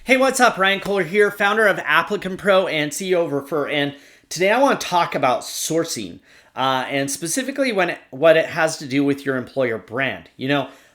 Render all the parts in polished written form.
Hey, what's up? Ryan Kohler here, founder of ApplicantPro and CEO of Refer. And today I want to talk about sourcing and specifically what it has to do with your employer brand.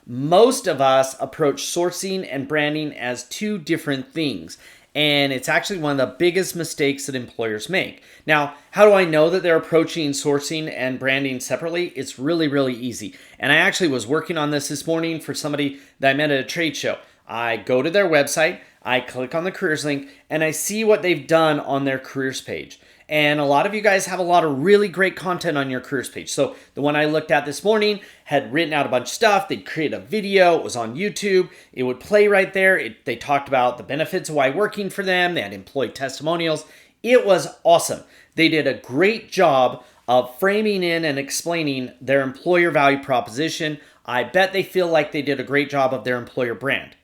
Most of us approach sourcing and branding as two different things. And it's actually one of the biggest mistakes that employers make. Now, how do I know that they're approaching sourcing and branding separately? It's really, really easy. And I actually was working on this morning for somebody that I met at a trade show. I go to their website, I click on the careers link, and I see what they've done on their careers page. And a lot of you guys have a lot of really great content on your careers page. So the one I looked at this morning had written out a bunch of stuff. They'd create a video. It was on YouTube. It would play right there. They talked about the benefits of why working for them. They had employee testimonials. It was awesome. They did a great job of framing in and explaining their employer value proposition. I bet they feel like they did a great job of their employer brand.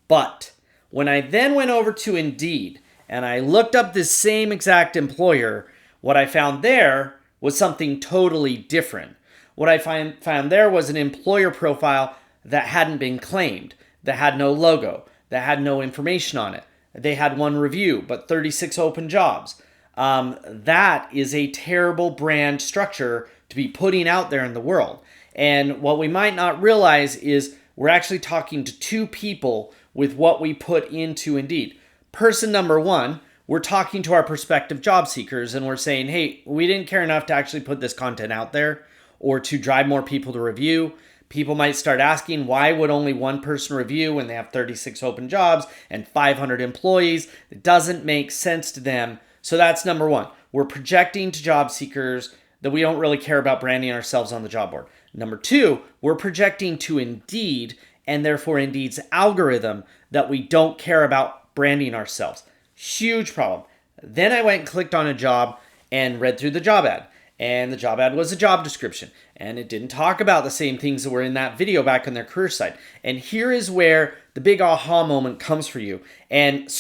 But when I then went over to Indeed and I looked up this same exact employer, what I found there was something totally different. What I found there was an employer profile that hadn't been claimed, that had no logo, that had no information on it. They had one review, but 36 open jobs. That is a terrible brand structure to be putting out there in the world. And what we might not realize is we're actually talking to two people with what we put into Indeed. Person number one, we're talking to our prospective job seekers and we're saying, hey, we didn't care enough to actually put this content out there or to drive more people to review. People might start asking, why would only one person review when they have 36 open jobs and 500 employees? It doesn't make sense to them. So that's number one. We're projecting to job seekers that we don't really care about branding ourselves on the job board. Number two, we're projecting to Indeed and therefore Indeed's algorithm that we don't care about branding ourselves. Huge problem. Then I went and clicked on a job and read through the job ad. And the job ad was a job description. And it didn't talk about the same things that were in that video back on their career site. And here is where the big aha moment comes for you. And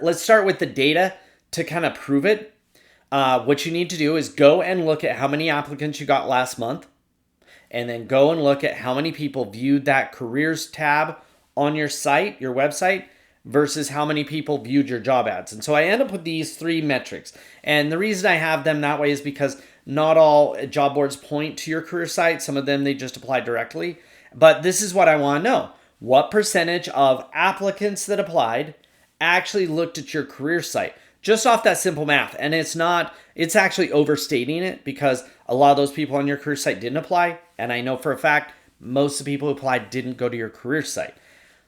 let's start with the data to kind of prove it. What you need to do is go and look at how many applicants you got last month. And then go and look at how many people viewed that careers tab on your site, your website, versus how many people viewed your job ads. And so I end up with these three metrics. And the reason I have them that way is because not all job boards point to your career site. Some of them, they just apply directly. But this is what I want to know. What percentage of applicants that applied actually looked at your career site? Just off that simple math. And it's actually overstating it because a lot of those people on your career site didn't apply. And I know for a fact, most of the people who applied didn't go to your career site.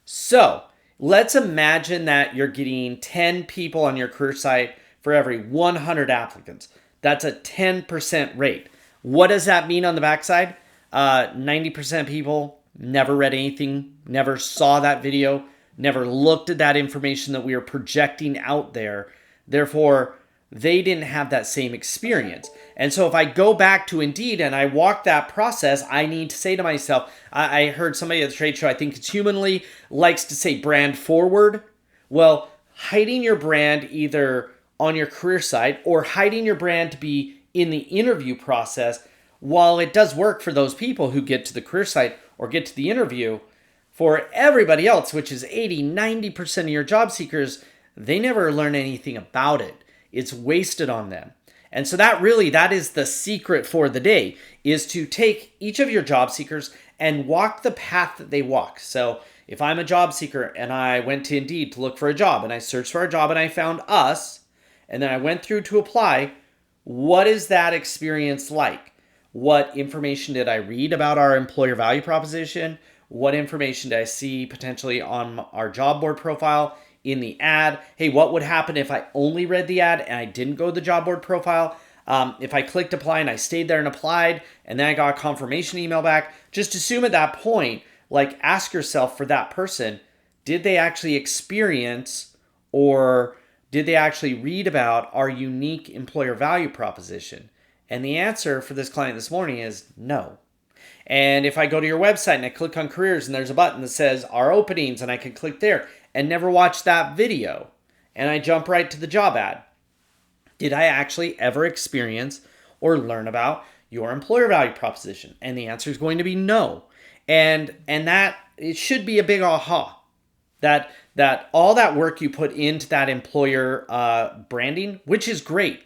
So let's imagine that you're getting 10 people on your career site for every 100 applicants. That's a 10% rate. What does that mean on the backside? 90% of people never read anything, never saw that video, never looked at that information that we are projecting out there. Therefore, they didn't have that same experience. And so if I go back to Indeed and I walk that process, I need to say to myself, I heard somebody at the trade show, I think it's humanly, likes to say brand forward. Well, hiding your brand either on your career site or hiding your brand to be in the interview process, while it does work for those people who get to the career site or get to the interview, for everybody else, which is 80-90% of your job seekers, they never learn anything about it. It's wasted on them. And so that is the secret for the day, is to take each of your job seekers and walk the path that they walk. So if I'm a job seeker and I went to Indeed to look for a job and I searched for a job and I found us, and then I went through to apply, what is that experience like? What information did I read about our employer value proposition? What information did I see potentially on our job board profile? In the ad, hey, what would happen if I only read the ad and I didn't go to the job board profile? If I clicked apply and I stayed there and applied and then I got a confirmation email back, just assume at that point, like ask yourself for that person, did they actually experience or did they actually read about our unique employer value proposition? And the answer for this client this morning is no. And if I go to your website and I click on careers and there's a button that says our openings and I can click there and never watch that video and I jump right to the job ad, did I actually ever experience or learn about your employer value proposition? And the answer is going to be no. And that it should be a big aha. That all that work you put into that employer branding, which is great,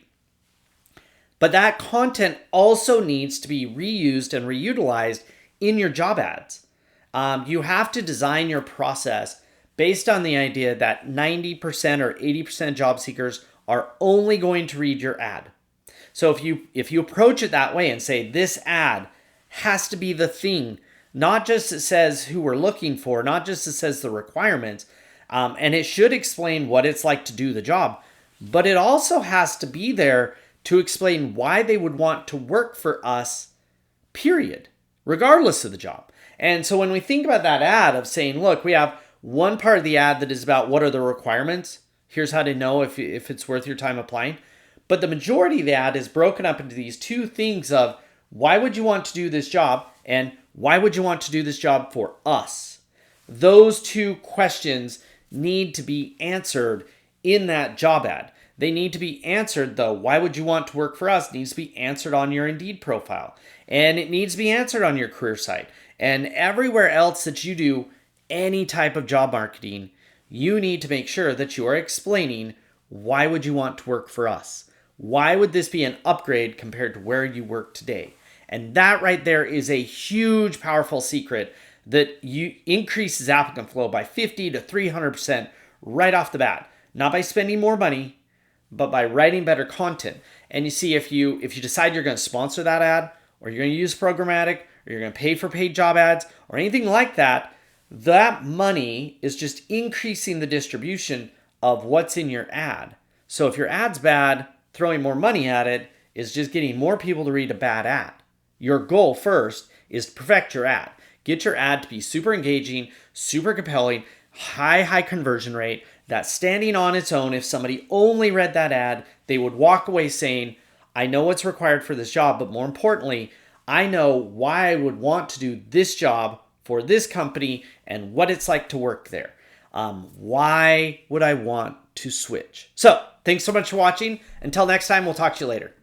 but that content also needs to be reused and reutilized in your job ads. You have to design your process based on the idea that 90% or 80% of job seekers are only going to read your ad. So if you approach it that way and say this ad has to be the thing, not just it says who we're looking for, not just it says the requirements, and it should explain what it's like to do the job, but it also has to be there to explain why they would want to work for us, period, regardless of the job. And so when we think about that ad of saying, look, we have one part of the ad that is about what are the requirements, here's how to know if it's worth your time applying. But the majority of the ad is broken up into these two things of why would you want to do this job and why would you want to do this job for us? Those two questions need to be answered in that job ad. They need to be answered, though. Why would you want to work for us? It needs to be answered on your Indeed profile. And it needs to be answered on your career site. And everywhere else that you do any type of job marketing, you need to make sure that you are explaining why would you want to work for us? Why would this be an upgrade compared to where you work today? And that right there is a huge, powerful secret that increases applicant flow by 50 to 300% right off the bat. Not by spending more money, but by writing better content. And you see, if you decide you're going to sponsor that ad, or you're going to use programmatic, or you're going to pay for paid job ads, or anything like that, that money is just increasing the distribution of what's in your ad. So if your ad's bad, throwing more money at it is just getting more people to read a bad ad. Your goal first is to perfect your ad. Get your ad to be super engaging, super compelling, high conversion rate, that standing on its own, if somebody only read that ad, they would walk away saying, I know what's required for this job, but more importantly, I know why I would want to do this job for this company and what it's like to work there. Why would I want to switch? So, thanks so much for watching. Until next time, we'll talk to you later.